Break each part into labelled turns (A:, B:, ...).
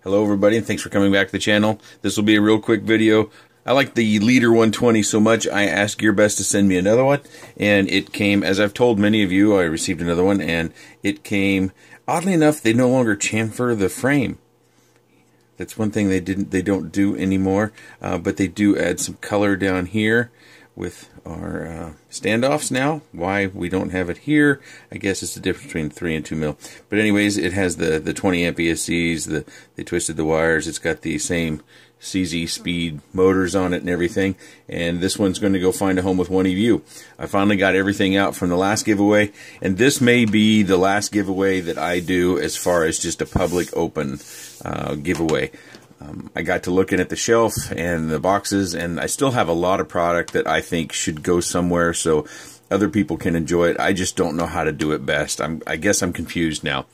A: Hello everybody, and thanks for coming back to the channel. This will be a real quick video. I like the Leader 120 so much, I asked GearBest to send me another one, and it came, as I've told many of you, I received another one, and it came, oddly enough, they no longer chamfer the frame. That's one thing they don't do anymore, but they do add some color down here with our standoffs now. Why we don't have it here, I guess it's the difference between 3 and 2 mil. But anyways, it has the 20 amp ESCs, they twisted the wires, it's got the same CZ speed motors on it and everything, and this one's going to go find a home with one of you. I finally got everything out from the last giveaway, and this may be the last giveaway that I do as far as just a public open giveaway. I got to looking at the shelf and the boxes, and I still have a lot of product that I think should go somewhere so other people can enjoy it. I just don't know how to do it best. I guess I'm confused now.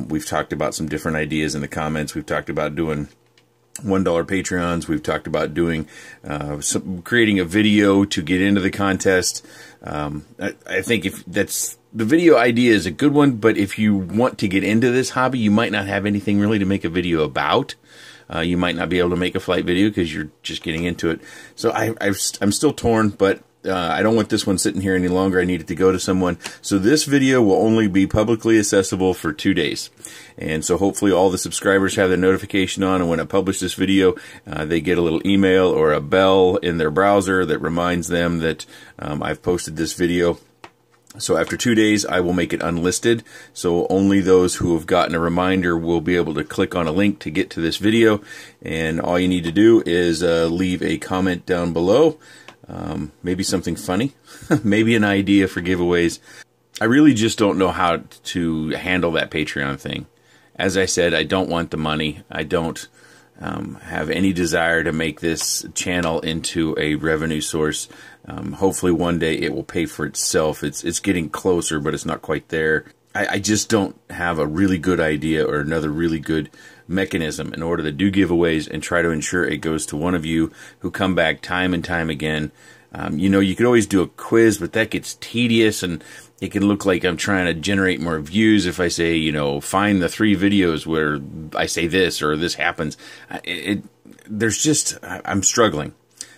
A: We've talked about some different ideas in the comments. We've talked about doing $1 Patreons. We've talked about doing creating a video to get into the contest. I think if that's the video idea is a good one, but if you want to get into this hobby, you might not have anything really to make a video about. You might not be able to make a flight video because you're just getting into it. So I'm still torn, but I don't want this one sitting here any longer. I need it to go to someone. So this video will only be publicly accessible for 2 days. And so hopefully all the subscribers have the notification on, and when I publish this video, they get a little email or a bell in their browser that reminds them that I've posted this video. So after 2 days, I will make it unlisted, so only those who have gotten a reminder will be able to click on a link to get to this video, and all you need to do is leave a comment down below, maybe something funny, maybe an idea for giveaways. I really just don't know how to handle that Patreon thing. As I said, I don't want the money. I don't have any desire to make this channel into a revenue source. Hopefully one day it will pay for itself. It's getting closer, but it's not quite there. I just don't have a really good idea or another really good mechanism in order to do giveaways and try to ensure it goes to one of you who come back time and time again. You know, you could always do a quiz, but that gets tedious, and it can look like I'm trying to generate more views if I say, you know, find the 3 videos where I say this or this happens. I'm struggling.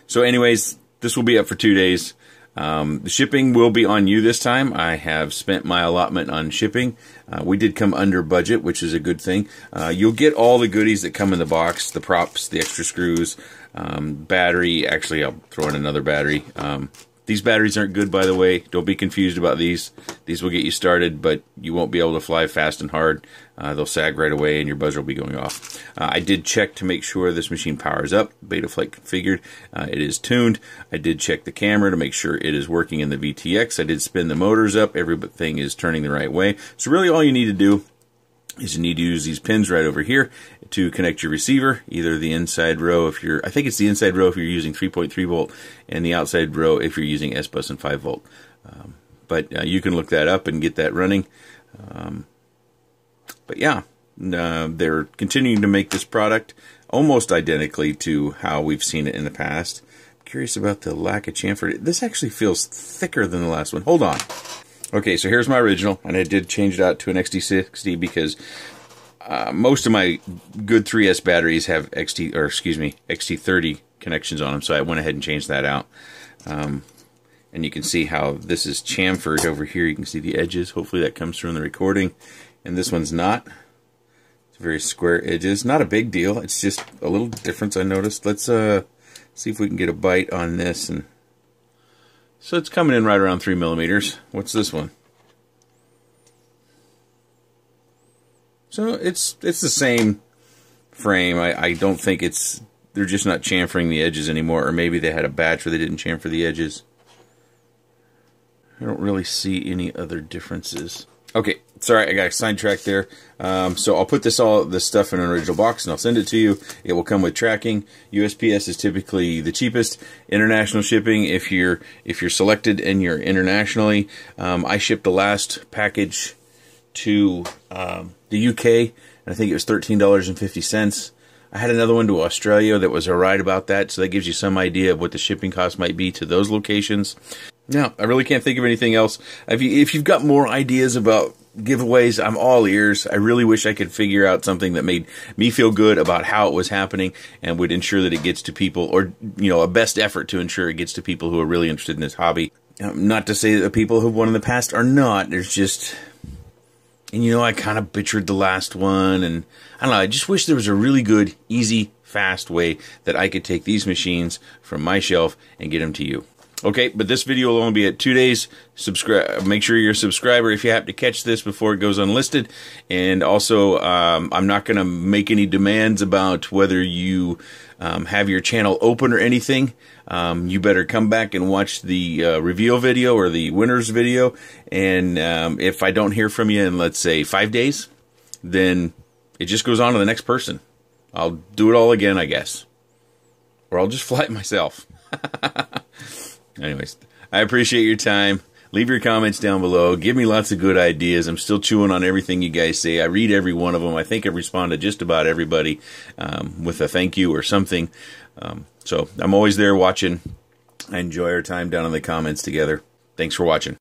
A: So anyways, this will be up for 2 days. The shipping will be on you this time. I have spent my allotment on shipping. We did come under budget, which is a good thing. You'll get all the goodies that come in the box, the props, the extra screws, battery. Actually, I'll throw in another battery. These batteries aren't good, by the way. Don't be confused about these. These will get you started, but you won't be able to fly fast and hard. They'll sag right away, and your buzzer will be going off. I did check to make sure this machine powers up. Betaflight configured. It is tuned. I did check the camera to make sure it is working in the VTX. I did spin the motors up. Everything is turning the right way. So really all you need to do is you need to use these pins right over here to connect your receiver, either the inside row if you're, I think it's the inside row if you're using 3.3 volt, and the outside row if you're using S-Bus and 5 volt. But you can look that up and get that running. But yeah, they're continuing to make this product almost identically to how we've seen it in the past. I'm curious about the lack of chamfer. This actually feels thicker than the last one. Hold on. Okay, so here's my original, and I did change it out to an XT60 because most of my good 3S batteries have XT30 connections on them, so I went ahead and changed that out. And you can see how this is chamfered over here. You can see the edges. Hopefully that comes through in the recording. And this one's not. It's very square edges. Not a big deal. It's just a little difference I noticed. Let's see if we can get a bite on this. And so it's coming in right around 3 millimeters. What's this one? So it's the same frame. I don't think they're just not chamfering the edges anymore, or maybe they had a batch where they didn't chamfer the edges. I don't really see any other differences. Okay, sorry, I got sidetracked there. So I'll put this stuff in an original box and I'll send it to you. It will come with tracking. USPS is typically the cheapest. International shipping, if you're selected and you're internationally, I shipped the last package to the UK, and I think it was $13.50. I had another one to Australia that was right about that, so that gives you some idea of what the shipping cost might be to those locations. Now, I really can't think of anything else. If you've got more ideas about giveaways, I'm all ears. I really wish I could figure out something that made me feel good about how it was happening and would ensure that it gets to people, or, you know, a best effort to ensure it gets to people who are really interested in this hobby. Not to say that the people who've won in the past are not. There's just, and you know, I kind of butchered the last one, and I don't know, I just wish there was a really good, easy, fast way that I could take these machines from my shelf and get them to you. Okay, but this video will only be at 2 days. Make sure you're a subscriber if you happen to catch this before it goes unlisted. And also, I'm not going to make any demands about whether you have your channel open or anything. You better come back and watch the reveal video or the winners video. And if I don't hear from you in, let's say, 5 days, then it just goes on to the next person. I'll do it all again, I guess. Or I'll just fly it myself. Anyways, I appreciate your time. Leave your comments down below. Give me lots of good ideas. I'm still chewing on everything you guys say. I read every one of them. I think I respond to just about everybody with a thank you or something. So I'm always there watching. I enjoy our time down in the comments together. Thanks for watching.